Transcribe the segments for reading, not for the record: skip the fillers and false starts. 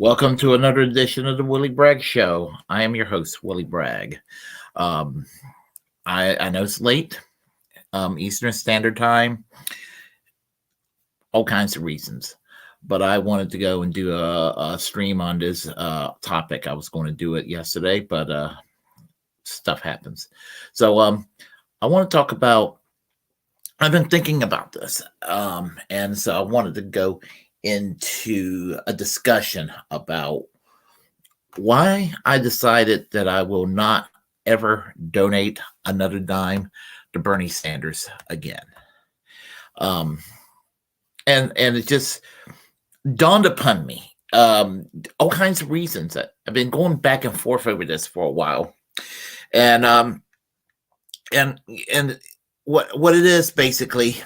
Welcome to another edition of the Willy Bragg Show. I am your host, Willy Bragg. Um, I know it's late, Eastern Standard Time, all kinds of reasons, but I wanted to go and do a stream on this topic. I was going to do it yesterday, but stuff happens. So I want to talk about, I've been thinking about this, and so I wanted to go into a discussion about why I decided that I will not ever donate another dime to Bernie Sanders again. And it just dawned upon me, all kinds of reasons. That I've been going back and forth over this for a while, and what it is basically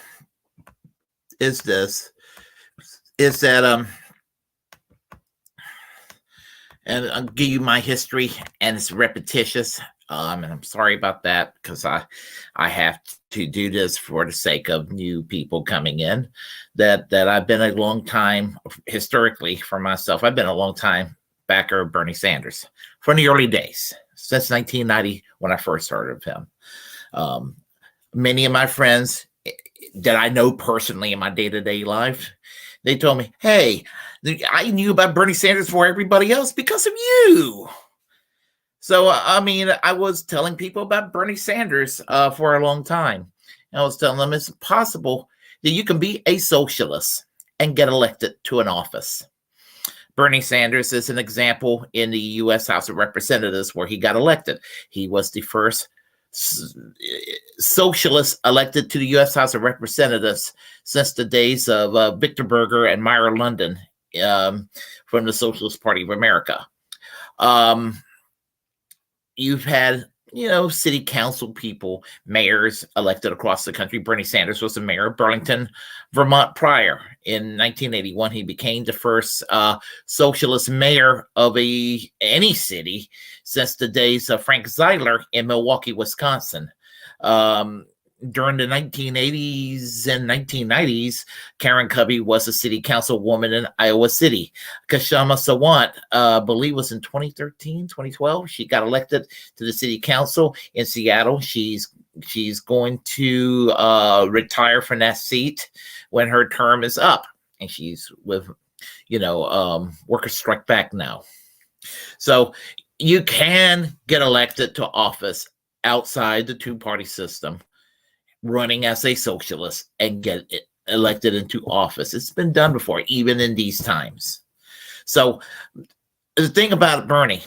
is that and I'll give you my history, and it's repetitious. And I'm sorry about that because I have to do this for the sake of new people coming in. That I've been a long time, historically for myself, I've been a long time backer of Bernie Sanders from the early days, since 1990 when I first heard of him. Many of my friends that I know personally in my day-to-day life, they told me, hey, I knew about Bernie Sanders before everybody else because of you. So, I mean, I was telling people about Bernie Sanders for a long time. I was telling them it's possible that you can be a socialist and get elected to an office. Bernie Sanders is an example in the U.S. House of Representatives where he got elected. He was the first socialist elected to the U.S. House of Representatives since the days of Victor Berger and Meyer London from the Socialist Party of America. You've had, city council people, mayors elected across the country. Bernie Sanders was the mayor of Burlington, Vermont prior. In 1981, he became the first socialist mayor of any city since the days of Frank Zeidler in Milwaukee, Wisconsin. During the 1980s and 1990s, Karen Covey was a city councilwoman in Iowa City. Kashama Sawant, I believe was in 2013, 2012. She got elected to the city council in Seattle. She's going to retire from that seat when her term is up. And she's with, workers strike back now. So you can get elected to office outside the two-party system, running as a socialist and get elected into office. It's been done before, even in these times. So the thing about Bernie,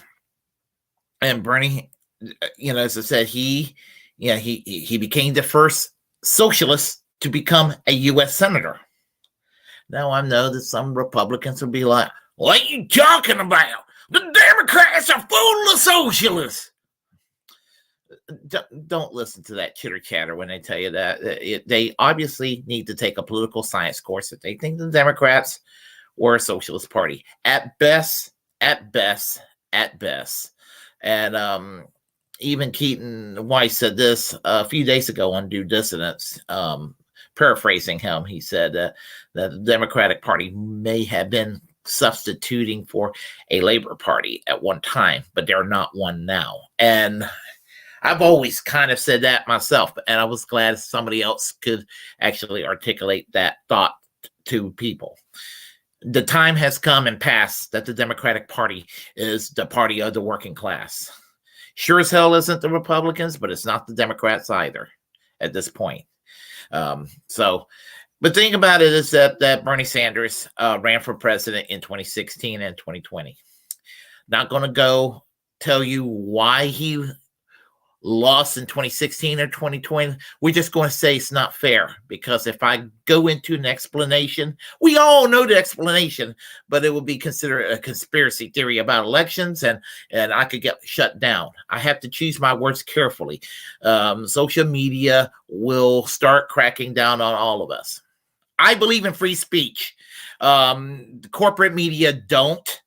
as I said, he became the first socialist to become a U.S. senator. Now I know that some Republicans will be like, what are you talking about? The Democrats are full of socialists. Don't listen to that chitter chatter when they tell you that. They obviously need to take a political science course if they think the Democrats were a socialist party. At best. And even Keaton Weiss said this a few days ago on Due Dissonance, paraphrasing him. He said that the Democratic Party may have been substituting for a Labor Party at one time, but they're not one now. And I've always kind of said that myself, and I was glad somebody else could actually articulate that thought to people. The time has come and passed that the Democratic Party is the party of the working class. Sure as hell isn't the Republicans, but it's not the Democrats either at this point. But the thing about it is that Bernie Sanders ran for president in 2016 and 2020. Not going to go tell you why he lost in 2016 or 2020. We're just going to say it's not fair, because if I go into an explanation, we all know the explanation, but it will be considered a conspiracy theory about elections, and I could get shut down. I have to choose my words carefully. Social media will start cracking down on all of us. I believe in free speech. The corporate media don't,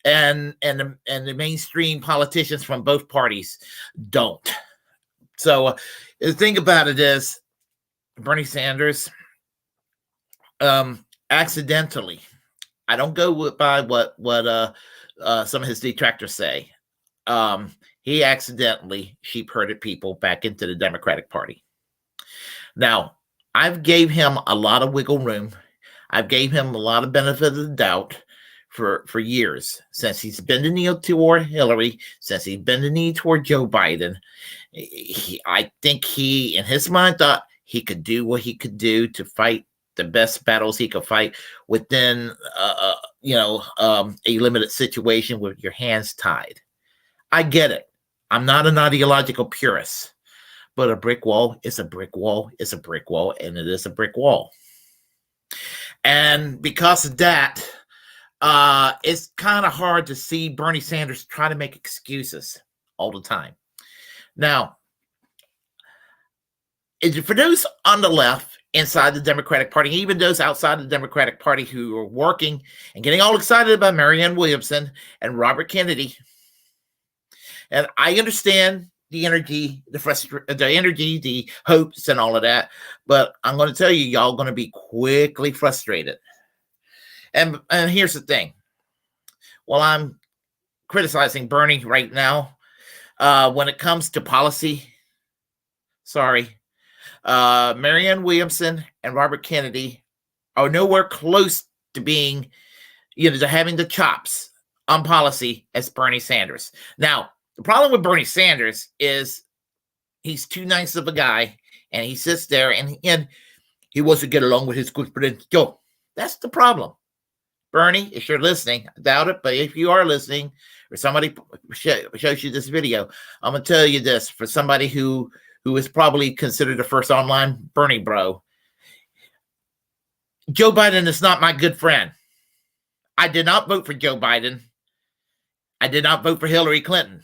and the mainstream politicians from both parties don't. So the thing about it is, Bernie Sanders accidentally I don't go by what some of his detractors say. He accidentally sheep herded people back into the Democratic Party. Now, I've gave him a lot of wiggle room. I've gave him a lot of benefit of the doubt for years, since he's been the knee toward Hillary, since he's been the knee toward Joe Biden. I think he, in his mind, thought he could do what he could do to fight the best battles he could fight within, a limited situation with your hands tied. I get it. I'm not an ideological purist, but a brick wall is a brick wall. It's a brick wall, and it is a brick wall. And because of that, it's kind of hard to see Bernie Sanders try to make excuses all the time. Now, for those on the left, inside the Democratic Party, even those outside the Democratic Party who are working and getting all excited about Marianne Williamson and Robert Kennedy, and I understand the energy, the hopes, and all of that, but I'm going to tell you, y'all going to be quickly frustrated. And here's the thing. While I'm criticizing Bernie right now, when it comes to policy, Marianne Williamson and Robert Kennedy are nowhere close to being, to having the chops on policy as Bernie Sanders. Now, the problem with Bernie Sanders is he's too nice of a guy, and he sits there and he wants to get along with his good friend Joe. That's the problem. Bernie, if you're listening, I doubt it, but if you are listening, or somebody shows you this video, I'm going to tell you this, for somebody who is probably considered the first online Bernie bro. Joe Biden is not my good friend. I did not vote for Joe Biden. I did not vote for Hillary Clinton.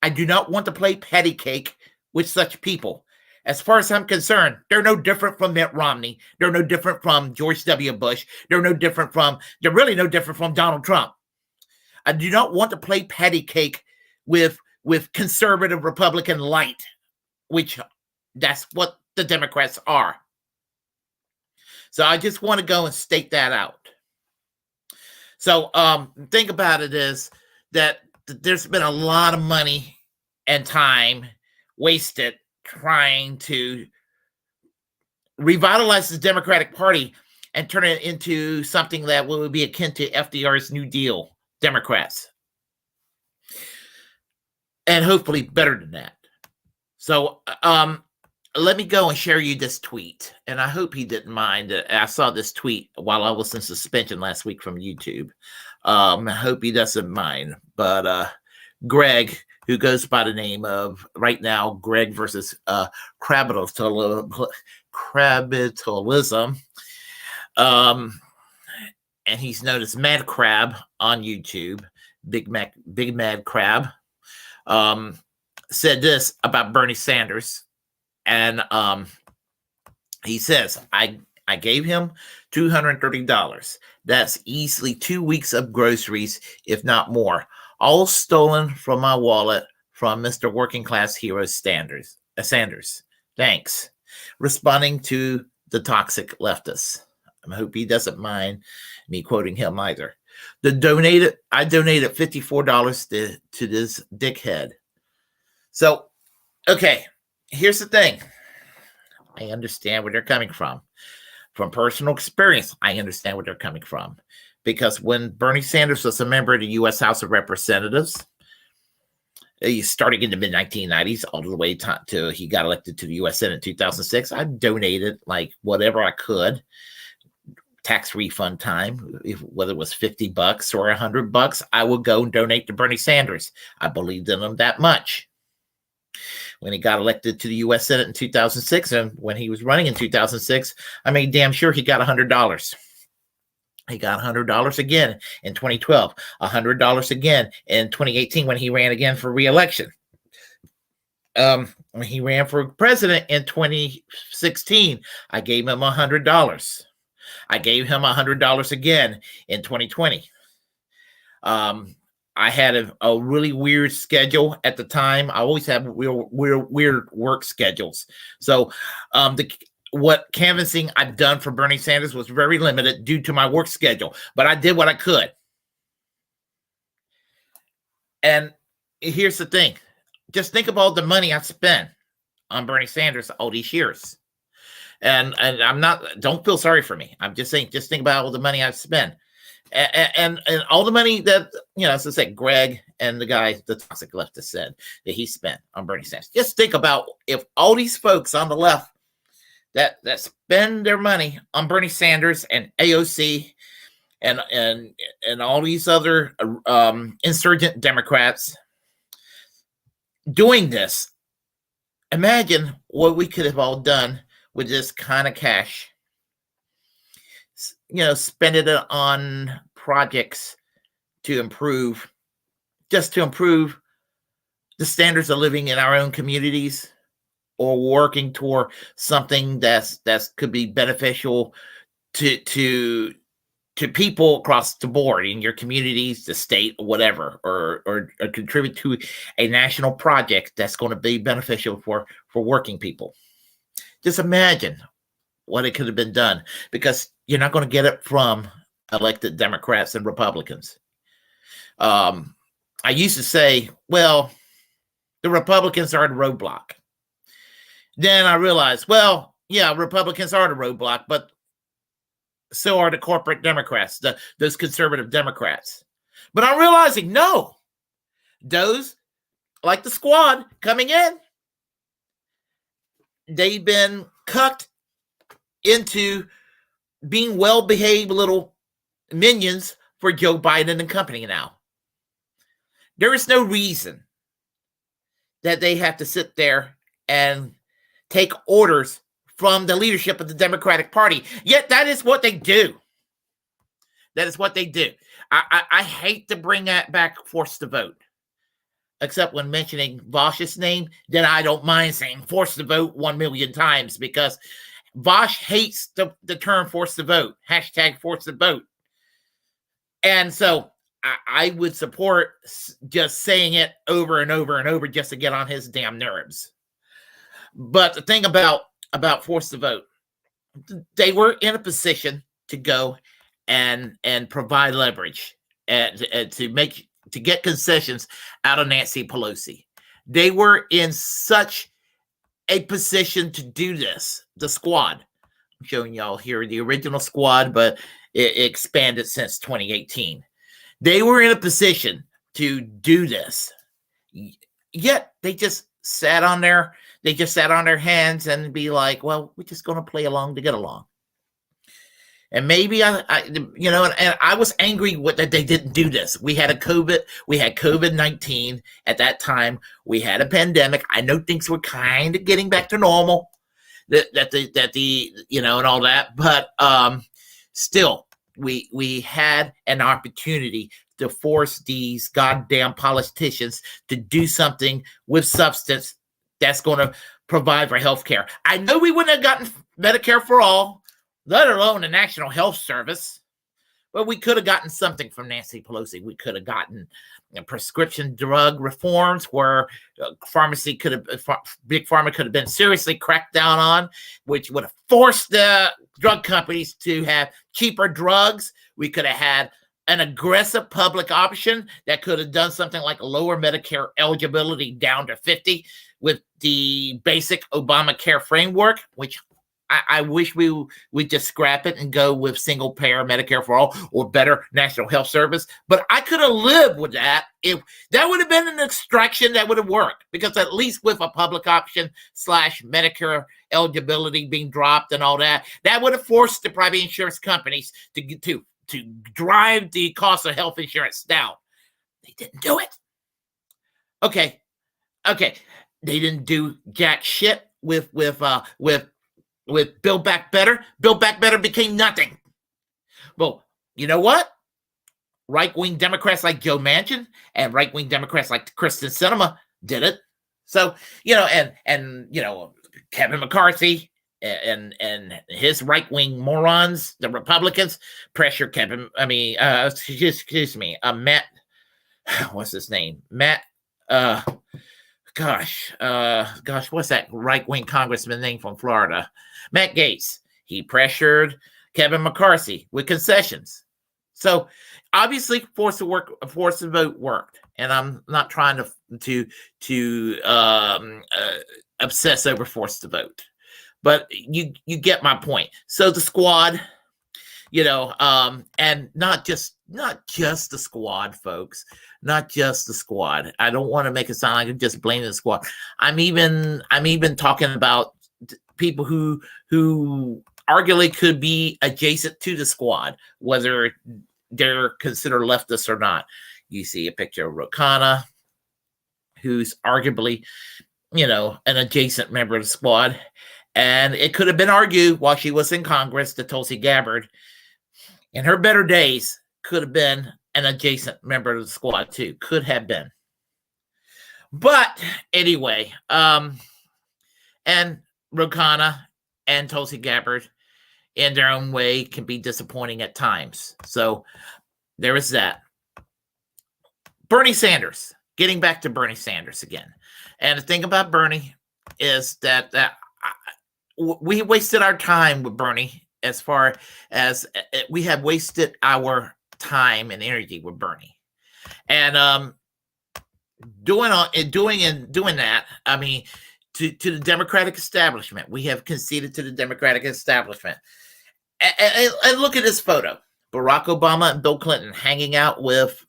I do not want to play patty cake with such people. As far as I'm concerned, they're no different from Mitt Romney. They're no different from George W. Bush. They're really no different from Donald Trump. I do not want to play patty cake with conservative Republican light, which that's what the Democrats are. So I just want to go and state that out. So the thing about it is that there's been a lot of money and time wasted trying to revitalize the Democratic Party and turn it into something that would be akin to FDR's New Deal Democrats. And hopefully better than that. So let me go and share you this tweet. And I hope he didn't mind. I saw this tweet while I was in suspension last week from YouTube. I hope he doesn't mind. But Greg, who goes by the name of, right now, Greg versus Crabitalism. And he's known as Mad Crab on YouTube, Big Mad Crab, said this about Bernie Sanders. And he says, I gave him $230. That's easily 2 weeks of groceries, if not more. All stolen from my wallet from Mr. Working Class Hero Sanders. Thanks. Responding to the toxic leftists. I hope he doesn't mind me quoting him either. I donated $54 to this dickhead. So, okay, here's the thing. I understand where they're coming from. From personal experience, I understand where they're coming from. Because when Bernie Sanders was a member of the U.S. House of Representatives, starting in the mid-1990s, all the way to he got elected to the U.S. Senate in 2006, I donated like whatever I could, tax refund time, whether it was $50 or $100, I would go and donate to Bernie Sanders. I believed in him that much. When he got elected to the U.S. Senate in 2006, and when he was running in 2006, I made damn sure he got $100. He got $100 again in 2012, $100 again in 2018 when he ran again for re-election. When he ran for president in 2016, I gave him $100. I gave him $100 again in 2020. I had a really weird schedule at the time. I always have weird work schedules. So what canvassing I've done for Bernie Sanders was very limited due to my work schedule, but I did what I could. And here's the thing. Just think about the money I spent on Bernie Sanders all these years. And I'm not, don't feel sorry for me. I'm just saying, just think about all the money I've spent. And all the money that, as I said, Greg and the guy, the toxic leftist, said that he spent on Bernie Sanders. Just think about if all these folks on the left that spend their money on Bernie Sanders and AOC and all these other insurgent Democrats doing this, imagine what we could have all done with this kind of cash. Spend it on projects to improve the standards of living in our own communities, or working toward something that's could be beneficial to people across the board in your communities, the state, whatever, or contribute to a national project that's going to be beneficial for working people. Just imagine what it could have been done, because you're not going to get it from elected Democrats and Republicans. I used to say, well, the Republicans are the roadblock. Then I realized, well, yeah, Republicans are the roadblock, but so are the corporate Democrats, those conservative Democrats. But I'm realizing, no, those like the squad coming in, they've been cucked into being well-behaved little minions for Joe Biden and company now. There is no reason that they have to sit there and take orders from the leadership of the Democratic Party. Yet that is what they do. That is what they do. I hate to bring that back, forced to vote. Except when mentioning Vosh's name, then I don't mind saying forced to vote 1 million times, because Vosh hates the term forced to vote, hashtag forced to vote. And so I would support just saying it over and over and over just to get on his damn nerves. But the thing about forced to vote, they were in a position to go and provide leverage and to get concessions out of Nancy Pelosi. They were in such a position to do this. The squad, I'm showing y'all here the original squad, but it expanded since 2018. They were in a position to do this, yet they just sat on their hands and be like, well, we're just going to play along to get along. And maybe and I was angry that they didn't do this. We had COVID-19 at that time. We had a pandemic. I know things were kind of getting back to normal, and all that. But still, we had an opportunity to force these goddamn politicians to do something with substance that's going to provide for health care. I know we wouldn't have gotten Medicare for all, let alone the National Health Service, but we could have gotten something from Nancy Pelosi. We could have gotten prescription drug reforms where big pharma could have been seriously cracked down on, which would have forced the drug companies to have cheaper drugs. We could have had an aggressive public option that could have done something like lower Medicare eligibility down to 50 with the basic Obamacare framework, which I wish we would just scrap it and go with single payer Medicare for all or better National Health Service. But I could have lived with that if that would have been an extraction that would have worked, because at least with a public option / Medicare eligibility being dropped and all that, that would have forced the private insurance companies to drive the cost of health insurance down. They didn't do it. Okay. They didn't do jack shit with Build Back Better. Build Back Better became nothing. Well, you know what? Right-wing Democrats like Joe Manchin and right-wing Democrats like Kristen Sinema did it. So, and Kevin McCarthy and his right-wing morons, the Republicans, pressure Matt, what's his name? Matt what's that right-wing congressman name from Florida? Matt Gaetz. He pressured Kevin McCarthy with concessions. So obviously, force the vote worked, and I'm not trying to obsess over force the vote, but you get my point. So the squad, and not just the squad, folks, not just the squad. I don't want to make it sound like I'm just blaming the squad. I'm even talking about people who arguably could be adjacent to the squad, whether they're considered leftists or not. You see a picture of Ro Khanna, who's arguably, an adjacent member of the squad. And it could have been argued while she was in Congress that Tulsi Gabbard, in her better days, could have been an adjacent member of the squad too. Could have been. But anyway, and Ro Khanna and Tulsi Gabbard, in their own way, can be disappointing at times. So there is that. Bernie Sanders. Getting back to Bernie Sanders again. And the thing about Bernie is that we wasted our time with Bernie, as far as we have wasted our time and energy with Bernie. And doing that, I mean, to the Democratic establishment, we have conceded to the Democratic establishment. And look at this photo. Barack Obama and Bill Clinton hanging out with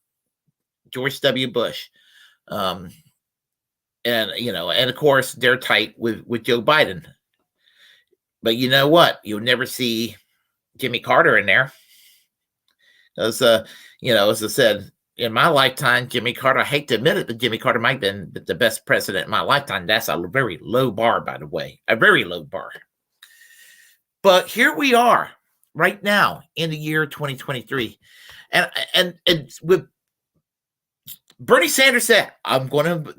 George W. Bush. And of course, they're tight with Joe Biden. But you know what? You'll never see Jimmy Carter in there. As as I said, in my lifetime, Jimmy Carter, I hate to admit it, but Jimmy Carter might have been the best president in my lifetime. That's a very low bar, by the way. A very low bar. But here we are right now in the year 2023. And with Bernie Sanders said, I'm going to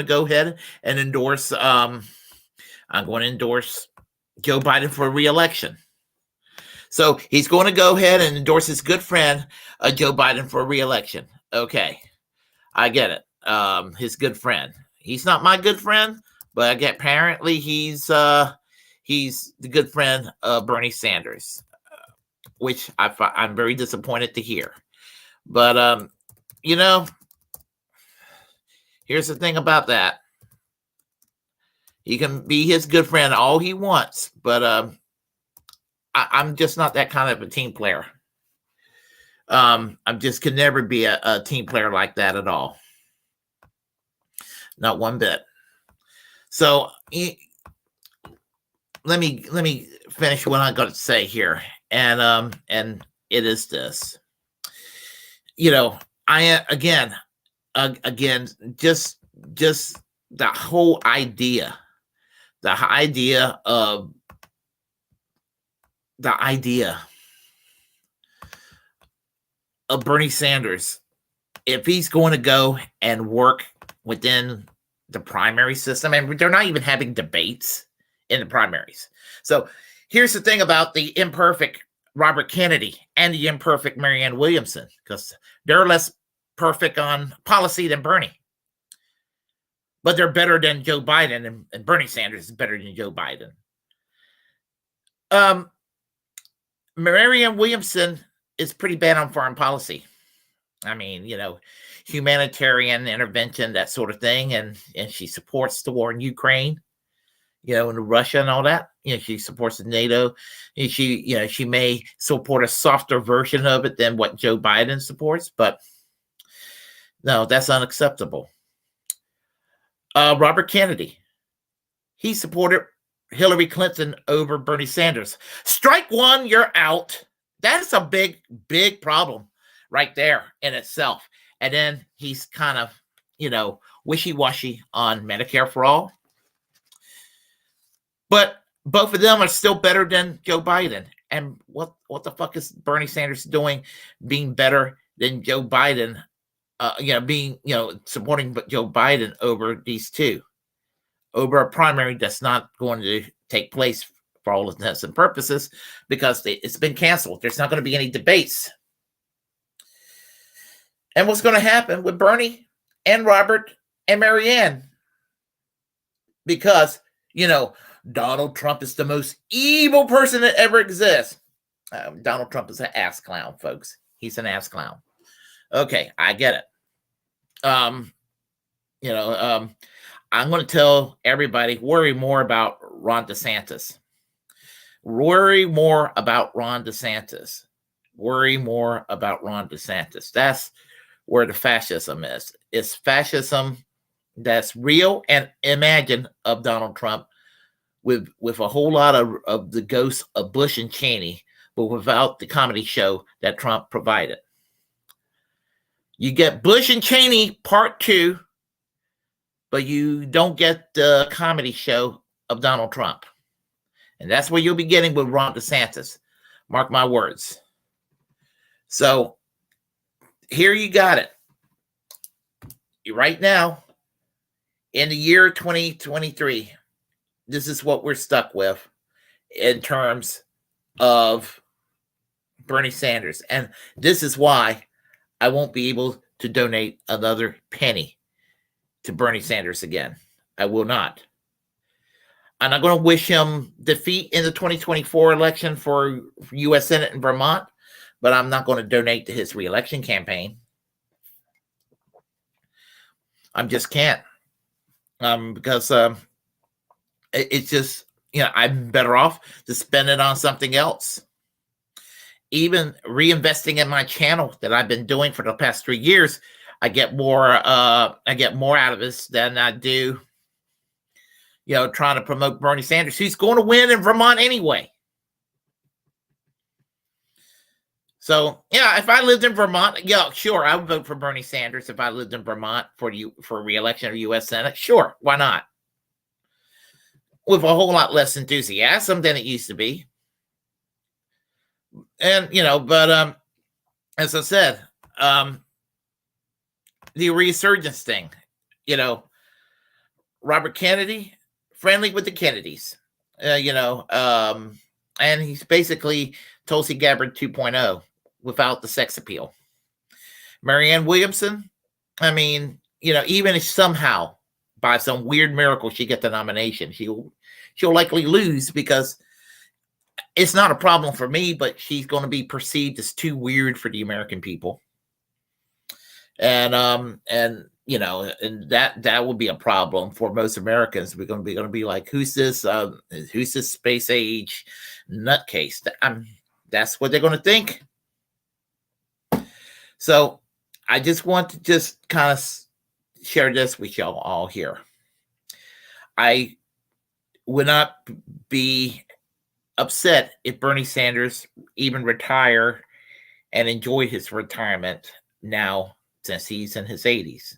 go ahead and endorse, I'm going to endorse Joe Biden for re-election. So he's going to go ahead and endorse his good friend, Joe Biden, for re-election. Okay, I get it. His good friend. He's not my good friend, but apparently he's the good friend of Bernie Sanders, which I'm very disappointed to hear. But here's the thing about that. He can be his good friend all he wants, but I'm just not that kind of a team player. I just could never be a team player like that at all. Not one bit. So let me finish what I got to say here, and it is this. I again, just the whole idea. The idea of Bernie Sanders, if he's going to go and work within the primary system, and they're not even having debates in the primaries. So here's the thing about the imperfect Robert Kennedy and the imperfect Marianne Williamson, because they're less perfect on policy than Bernie. But they're better than Joe Biden, and Bernie Sanders is better than Joe Biden. Marianne Williamson is pretty bad on foreign policy. I mean, humanitarian intervention, that sort of thing, and she supports the war in Ukraine, and Russia and all that. She supports the NATO. She may support a softer version of it than what Joe Biden supports, but no, that's unacceptable. Robert Kennedy, he supported Hillary Clinton over Bernie Sanders. Strike one, you're out. That's a big, big problem right there in itself. And then he's kind of, wishy-washy on Medicare for all. But both of them are still better than Joe Biden. And what the fuck is Bernie Sanders doing being better than Joe Biden? Supporting Joe Biden over these two, over a primary that's not going to take place for all intents and purposes because it's been canceled. There's not going to be any debates. And what's going to happen with Bernie and Robert and Marianne, because, Donald Trump is the most evil person that ever exists. Donald Trump is an ass clown, folks. He's an ass clown. Okay, I get it. I'm going to tell everybody, worry more about Ron DeSantis. Worry more about Ron DeSantis. Worry more about Ron DeSantis. That's where the fascism is. It's fascism that's real and imagined of Donald Trump with a whole lot of the ghosts of Bush and Cheney, but without the comedy show that Trump provided. You get Bush and Cheney part 2, but you don't get the comedy show of Donald Trump. And that's what you'll be getting with Ron DeSantis. Mark my words. So here you got it. Right now, in the year 2023, this is what we're stuck with in terms of Bernie Sanders. And this is why I won't be able to donate another penny to Bernie Sanders again. I will not. I'm not going to wish him defeat in the 2024 election for U.S. Senate in Vermont, but I'm not going to donate to his reelection campaign. I just can't. Because it's just, I'm better off to spend it on something else. Even reinvesting in my channel that I've been doing for the past 3 years, I get more out of this than I do, trying to promote Bernie Sanders. He's going to win in Vermont anyway. So, if I lived in Vermont, sure, I would vote for Bernie Sanders if I lived in Vermont for re-election or U.S. Senate. Sure, why not? With a whole lot less enthusiasm than it used to be. And, but as I said, the resurgence thing, Robert Kennedy, friendly with the Kennedys, and he's basically Tulsi Gabbard 2.0 without the sex appeal. Marianne Williamson, even if somehow by some weird miracle she gets the nomination, she'll likely lose because it's not a problem for me, but she's going to be perceived as too weird for the American people. And that will be a problem for most Americans. We're going to be like, who's this space age nutcase? That's what they're going to think. So I just want to just kind of share this with y'all all here. I would not be upset if Bernie Sanders even retire and enjoy his retirement now, since he's in his 80s.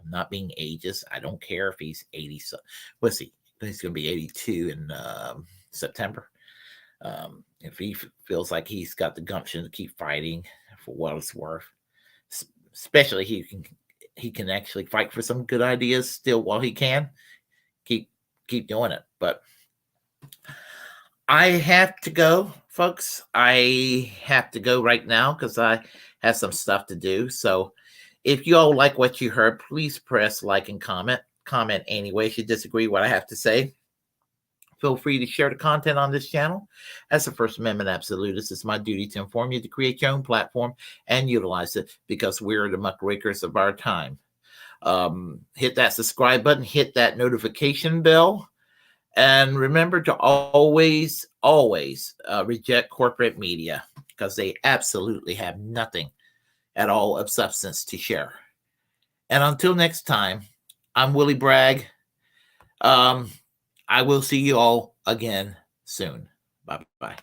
I'm not being ageist. I don't care if he's 80. So let's see. He's going to be 82 in September. If he feels like he's got the gumption to keep fighting for what it's worth, especially he can actually fight for some good ideas still while he can. Keep doing it. But I have to go, folks. I have to go right now because I have some stuff to do. So if you all like what you heard, please press like and comment. Comment anyway if you disagree with what I have to say. Feel free to share the content on this channel. As a First Amendment absolutist, it's my duty to inform you to create your own platform and utilize it because we're the muckrakers of our time. Hit that subscribe button, hit that notification bell, and remember to always reject corporate media because they absolutely have nothing at all of substance to share. And until next time, I'm Willy Bragg. I will see you all again soon. Bye-bye.